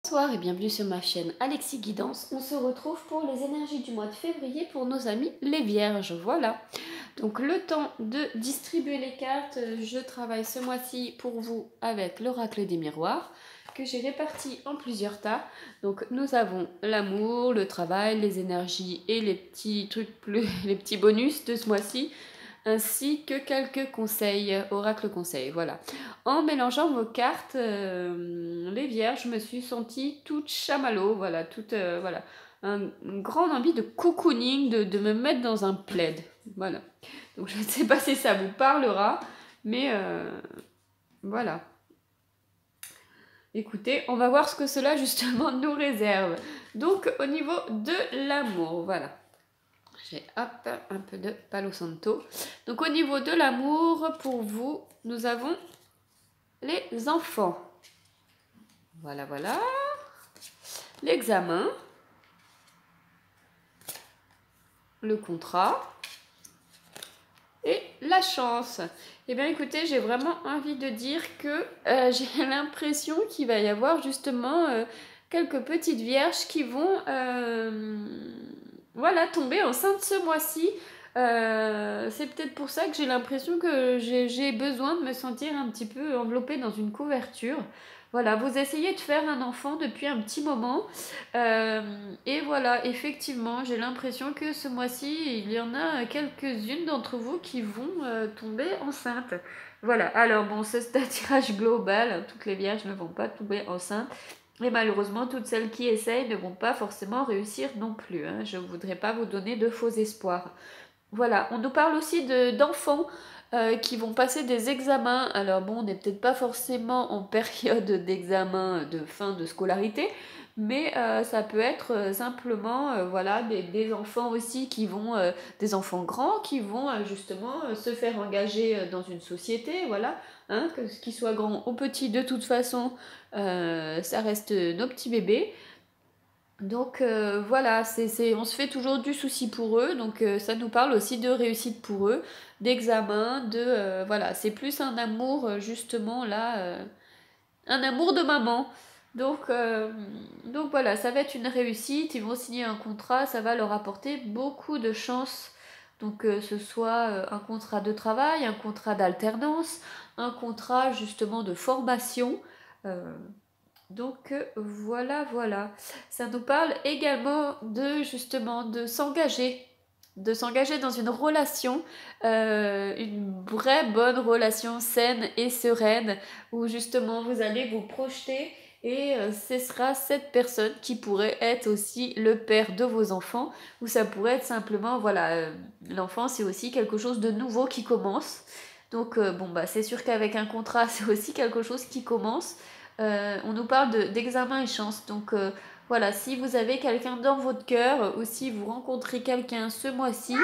Bonsoir et bienvenue sur ma chaîne Alexis Guidance. On se retrouve pour les énergies du mois de février pour nos amis les Vierges. Voilà. Donc le temps de distribuer les cartes. Je travaille ce mois-ci pour vous avec l'oracle des miroirs que j'ai réparti en plusieurs tas. Donc nous avons l'amour, le travail, les énergies et les petits trucs les petits bonus de ce mois-ci, ainsi que quelques conseils, oracle conseils, voilà. En mélangeant vos cartes, les vierges, je me suis sentie toute chamallow, voilà, voilà, une grande envie de cocooning, de me mettre dans un plaid, voilà. Donc je ne sais pas si ça vous parlera, mais voilà. Écoutez, on va voir ce que cela justement nous réserve. Donc au niveau de l'amour, voilà. J'ai hop, un peu de Palo Santo. Donc au niveau de l'amour, pour vous, nous avons les enfants. Voilà, voilà. L'examen. Le contrat. Et la chance. Eh bien écoutez, j'ai vraiment envie de dire que j'ai l'impression qu'il va y avoir justement quelques petites vierges qui vont voilà, tomber enceintes ce mois-ci. C'est peut-être pour ça que j'ai l'impression que j'ai besoin de me sentir un petit peu enveloppée dans une couverture. Voilà, vous essayez de faire un enfant depuis un petit moment. Et voilà, effectivement, j'ai l'impression que ce mois-ci, il y en a quelques-unes d'entre vous qui vont tomber enceintes. Voilà, alors bon, c'est un tirage global. Toutes les vierges ne vont pas tomber enceintes. Et malheureusement, toutes celles qui essayent ne vont pas forcément réussir non plus. Hein. Je ne voudrais pas vous donner de faux espoirs. Voilà, on nous parle aussi d'enfants qui vont passer des examens. Alors bon, on n'est peut-être pas forcément en période d'examen de fin de scolarité, mais ça peut être simplement voilà, des enfants aussi qui vont, des enfants grands qui vont justement se faire engager dans une société, voilà, hein, qu'ils soient grands ou petits, de toute façon, ça reste nos petits bébés. Donc voilà, on se fait toujours du souci pour eux, donc ça nous parle aussi de réussite pour eux, d'examen, voilà, c'est plus un amour justement là, un amour de maman. Donc voilà, ça va être une réussite, ils vont signer un contrat, ça va leur apporter beaucoup de chance. Donc que ce soit un contrat de travail, un contrat d'alternance, un contrat justement de formation. euh, donc voilà, voilà. Ça nous parle également de justement de s'engager dans une relation, une vraie bonne relation saine et sereine, où justement vous allez vous projeter et ce sera cette personne qui pourrait être aussi le père de vos enfants, ou ça pourrait être simplement, voilà, l'enfant c'est aussi quelque chose de nouveau qui commence. Donc bon bah c'est sûr qu'avec un contrat c'est aussi quelque chose qui commence. On nous parle d'examen et chance. Donc voilà, si vous avez quelqu'un dans votre cœur ou si vous rencontrez quelqu'un ce mois-ci,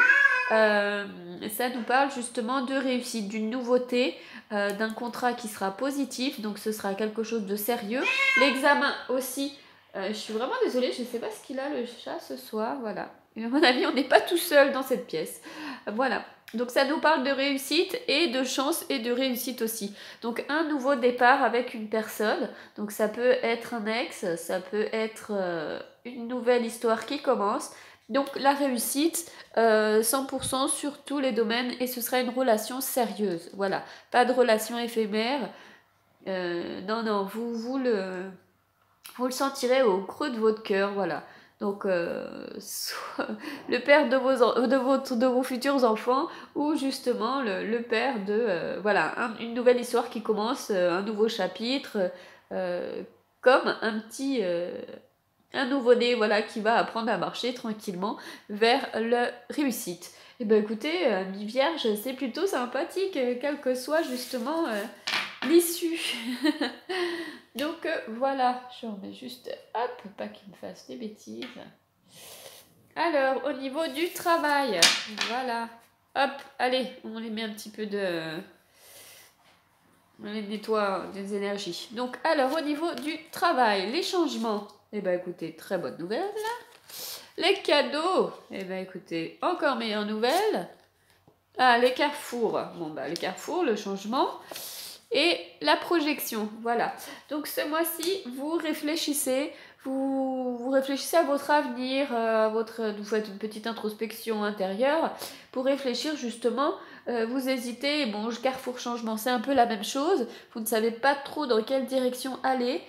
ça nous parle justement de réussite, d'une nouveauté, d'un contrat qui sera positif. Donc ce sera quelque chose de sérieux. L'examen aussi. Je suis vraiment désolée, je ne sais pas ce qu'il a le chat ce soir. Voilà. Et à mon avis, on n'est pas tout seul dans cette pièce. Voilà. Donc ça nous parle de réussite et de chance et de réussite aussi. Donc un nouveau départ avec une personne. Donc ça peut être un ex, ça peut être une nouvelle histoire qui commence. Donc la réussite, 100% sur tous les domaines et ce sera une relation sérieuse. Voilà, pas de relation éphémère. Non, non, vous le sentirez au creux de votre cœur, voilà. Donc, le père de vos futurs enfants ou justement le père de, voilà, une nouvelle histoire qui commence, un nouveau chapitre, comme un nouveau-né, voilà, qui va apprendre à marcher tranquillement vers la réussite. Et ben écoutez, mi vierge, c'est plutôt sympathique, quelle que soit justement l'issue. Donc voilà, je remets juste, hop, pas qu'il me fasse des bêtises. Alors, au niveau du travail, voilà, hop, allez, on les met un petit peu de... On les nettoie des énergies. Donc, alors, au niveau du travail, les changements, eh ben écoutez, très bonne nouvelle. Les cadeaux, eh ben écoutez, encore meilleure nouvelle. Ah, les carrefours, bon bah les carrefours, le changement. Et la projection, voilà. Donc ce mois-ci, vous réfléchissez, vous réfléchissez à votre avenir, vous faites une petite introspection intérieure pour réfléchir justement. Vous hésitez, bon, Carrefour Changement, c'est un peu la même chose. Vous ne savez pas trop dans quelle direction aller.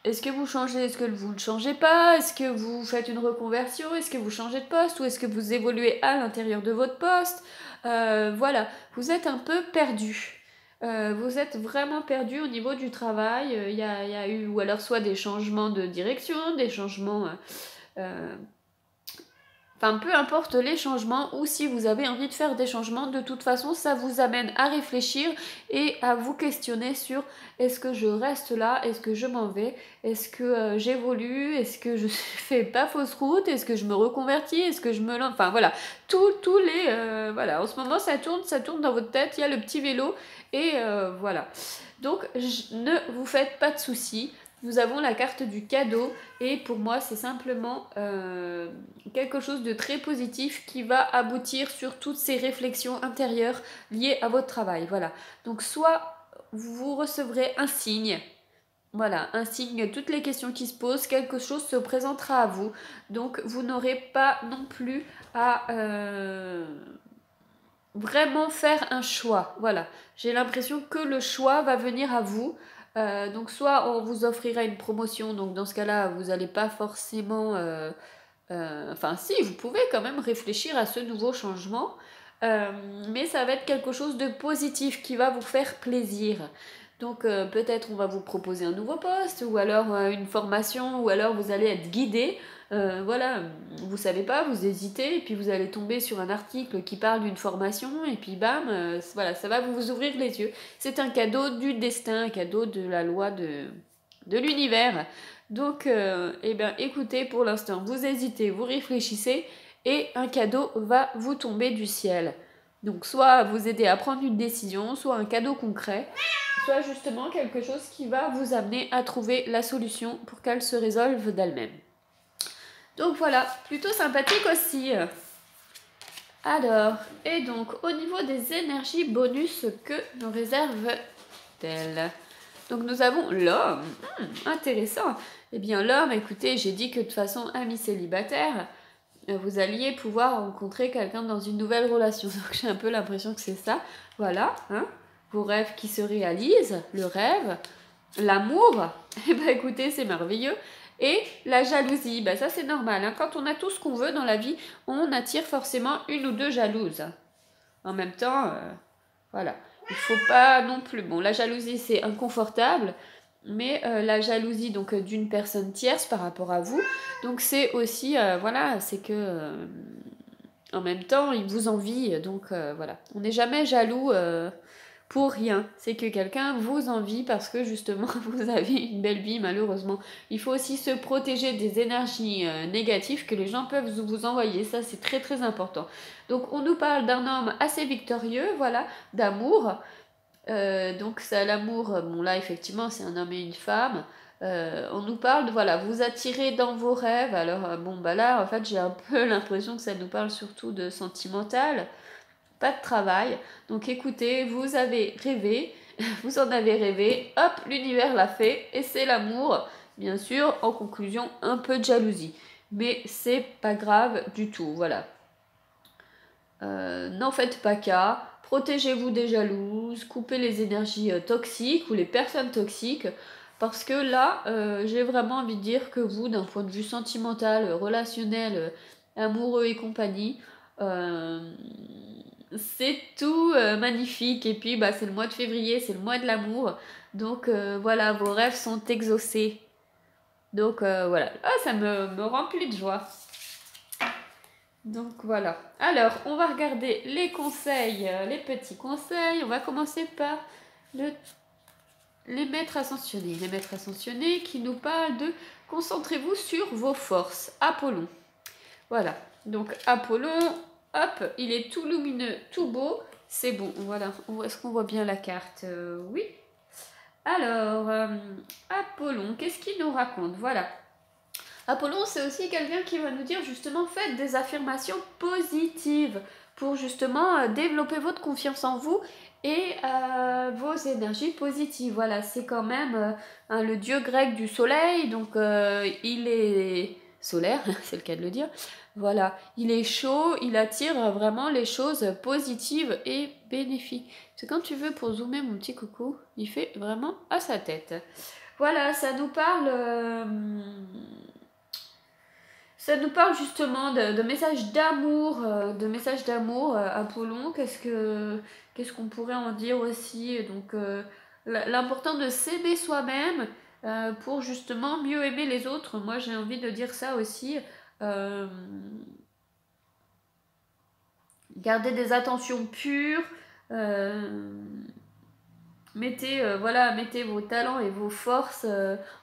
Est-ce que vous changez, est-ce que vous ne changez pas? Est-ce que vous faites une reconversion? Est-ce que vous changez de poste? Ou est-ce que vous évoluez à l'intérieur de votre poste? Voilà, vous êtes un peu perdu. Vous êtes vraiment perdu au niveau du travail. Il y a eu, ou alors soit des changements de direction, des changements... Enfin, peu importe les changements, ou si vous avez envie de faire des changements, de toute façon, ça vous amène à réfléchir et à vous questionner sur est-ce que je reste là, est-ce que je m'en vais, est-ce que j'évolue, est-ce que je fais pas fausse route, est-ce que je me reconvertis, est-ce que je me lance, enfin voilà, tous les... voilà, en ce moment ça tourne dans votre tête, il y a le petit vélo et voilà. Donc, ne vous faites pas de soucis. Nous avons la carte du cadeau et pour moi c'est simplement quelque chose de très positif qui va aboutir sur toutes ces réflexions intérieures liées à votre travail. Voilà. Donc soit vous recevrez un signe, voilà, un signe, toutes les questions qui se posent, quelque chose se présentera à vous. Donc vous n'aurez pas non plus à vraiment faire un choix. Voilà, j'ai l'impression que le choix va venir à vous. Donc soit on vous offrira une promotion, donc dans ce cas-là, vous n'allez pas forcément... enfin si, vous pouvez quand même réfléchir à ce nouveau changement, mais ça va être quelque chose de positif qui va vous faire plaisir. Donc peut-être on va vous proposer un nouveau poste, ou alors une formation, ou alors vous allez être guidé. Voilà, vous savez pas, vous hésitez, et puis vous allez tomber sur un article qui parle d'une formation, et puis bam, voilà, ça va vous ouvrir les yeux. C'est un cadeau du destin, un cadeau de la loi de l'univers. Donc, eh bien, écoutez, pour l'instant, vous hésitez, vous réfléchissez, et un cadeau va vous tomber du ciel. Donc, soit vous aider à prendre une décision, soit un cadeau concret, soit justement quelque chose qui va vous amener à trouver la solution pour qu'elle se résolve d'elle-même. Donc voilà, plutôt sympathique aussi. Alors, et donc, au niveau des énergies bonus, que nous réserve-t-elle? Donc nous avons l'homme, intéressant. Eh bien l'homme, écoutez, j'ai dit que de toute façon, amis célibataires, vous alliez pouvoir rencontrer quelqu'un dans une nouvelle relation. Donc j'ai un peu l'impression que c'est ça. Voilà, hein, vos rêves qui se réalisent, le rêve, l'amour, eh bien écoutez, c'est merveilleux. Et la jalousie, ben ça c'est normal. Hein. Quand on a tout ce qu'on veut dans la vie, on attire forcément une ou deux jalouses. En même temps, voilà. Il ne faut pas non plus... Bon, la jalousie, c'est inconfortable, mais la jalousie donc d'une personne tierce par rapport à vous, donc c'est aussi, voilà, c'est que... en même temps, il vous envie, donc voilà. On n'est jamais jaloux pour rien. C'est que quelqu'un vous envie parce que justement, vous avez une belle vie, malheureusement. Il faut aussi se protéger des énergies négatives que les gens peuvent vous envoyer. Ça, c'est très très important. Donc, on nous parle d'un homme assez victorieux, voilà, d'amour. Donc, c'est l'amour, bon là, effectivement, c'est un homme et une femme. On nous parle de, voilà, vous attirez dans vos rêves. Alors, bon, bah là, en fait, j'ai un peu l'impression que ça nous parle surtout de sentimental, pas de travail. Donc écoutez, vous avez rêvé, vous en avez rêvé, hop, l'univers l'a fait, et c'est l'amour. Bien sûr, en conclusion, un peu de jalousie. Mais c'est pas grave du tout, voilà. N'en faites pas cas, protégez-vous des jalouses, coupez les énergies toxiques ou les personnes toxiques. Parce que là, j'ai vraiment envie de dire que vous, d'un point de vue sentimental, relationnel, amoureux et compagnie, c'est tout magnifique. Et puis bah, c'est le mois de février, c'est le mois de l'amour. Donc voilà, vos rêves sont exaucés. Donc voilà, ça me remplit de joie. Donc voilà. Alors, on va regarder les conseils, les petits conseils. On va commencer par les maîtres ascensionnés. Les maîtres ascensionnés qui nous parlent de concentrez-vous sur vos forces. Apollon. Voilà. Donc Apollon, hop, il est tout lumineux, tout beau. C'est bon. Voilà. Est-ce qu'on voit bien la carte? Oui. Alors, Apollon, qu'est-ce qu'il nous raconte? Voilà. Apollon, c'est aussi quelqu'un qui va nous dire justement faites des affirmations positives pour justement développer votre confiance en vous et vos énergies positives. Voilà, c'est quand même le dieu grec du soleil, donc il est solaire, c'est le cas de le dire. Voilà, il est chaud, il attire vraiment les choses positives et bénéfiques. C'est quand tu veux pour zoomer mon petit coucou, il fait vraiment à sa tête. Voilà, ça nous parle justement de messages d'amour, Apollon. Qu'est-ce qu'on pourrait en dire aussi? Donc, l'important de s'aimer soi-même pour justement mieux aimer les autres. Moi, j'ai envie de dire ça aussi. Euh, Garder des attentions pures. euh, mettez vos talents et vos forces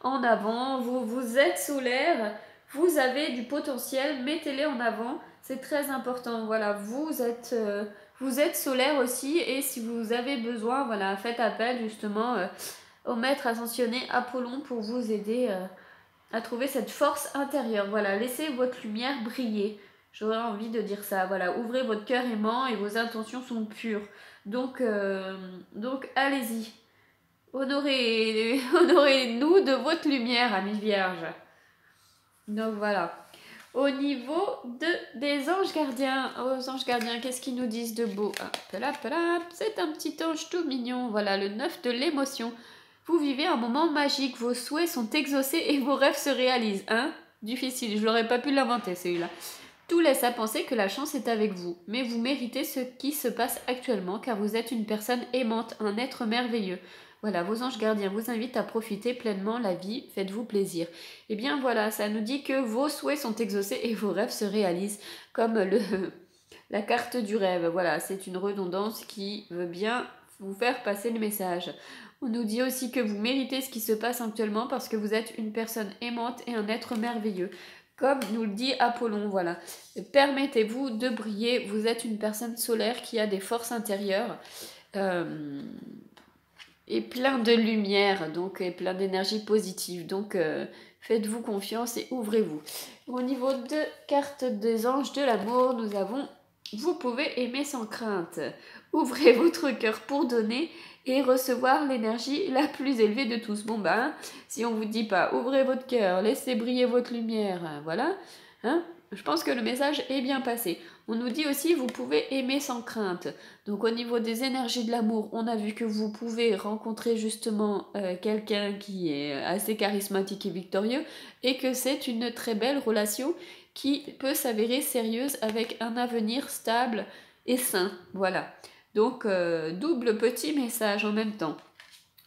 en avant. Vous êtes solaire, vous avez du potentiel, mettez-les en avant. C'est très important. Voilà, vous êtes solaire aussi. Et si vous avez besoin, voilà, faites appel justement au maître ascensionné Apollon pour vous aider à trouver cette force intérieure. Voilà, laissez votre lumière briller. J'aurais envie de dire ça. Voilà, ouvrez votre cœur aimant et vos intentions sont pures. Donc allez-y. Honorez-nous de votre lumière, amis vierges. Donc voilà. Au niveau des anges gardiens. Aux anges gardiens, qu'est-ce qu'ils nous disent de beau? C'est un petit ange tout mignon. Voilà, le 9 de l'émotion. Vous vivez un moment magique. Vos souhaits sont exaucés et vos rêves se réalisent. Hein? Difficile, je n'aurais pas pu l'inventer celui-là. Tout laisse à penser que la chance est avec vous, mais vous méritez ce qui se passe actuellement car vous êtes une personne aimante, un être merveilleux. Voilà, vos anges gardiens vous invitent à profiter pleinement la vie, faites-vous plaisir. Et bien voilà, ça nous dit que vos souhaits sont exaucés et vos rêves se réalisent, comme la carte du rêve. Voilà, c'est une redondance qui veut bien vous faire passer le message. On nous dit aussi que vous méritez ce qui se passe actuellement parce que vous êtes une personne aimante et un être merveilleux. Comme nous le dit Apollon, voilà. Permettez-vous de briller. Vous êtes une personne solaire qui a des forces intérieures et plein de lumière, donc et plein d'énergie positive. Donc faites-vous confiance et ouvrez-vous. Au niveau de carte des anges de l'amour, nous avons vous pouvez aimer sans crainte. Ouvrez votre cœur pour donner et recevoir l'énergie la plus élevée de tous. Bon ben, si on vous dit pas ouvrez votre cœur, laissez briller votre lumière, voilà, hein, je pense que le message est bien passé. On nous dit aussi vous pouvez aimer sans crainte. Donc au niveau des énergies de l'amour, on a vu que vous pouvez rencontrer justement quelqu'un qui est assez charismatique et victorieux et que c'est une très belle relation qui peut s'avérer sérieuse avec un avenir stable et sain. Voilà. Donc, double petit message en même temps.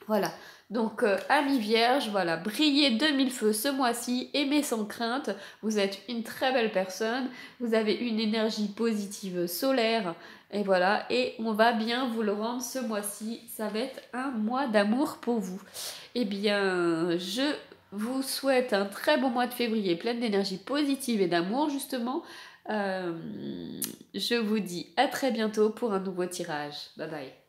Voilà. Donc, amis vierges, voilà, brillez de mille feux ce mois-ci, aimez sans crainte. Vous êtes une très belle personne. Vous avez une énergie positive solaire. Et voilà. Et on va bien vous le rendre ce mois-ci. Ça va être un mois d'amour pour vous. Eh bien, je vous souhaite un très bon mois de février, plein d'énergie positive et d'amour, justement. Je vous dis à très bientôt pour un nouveau tirage. Bye bye.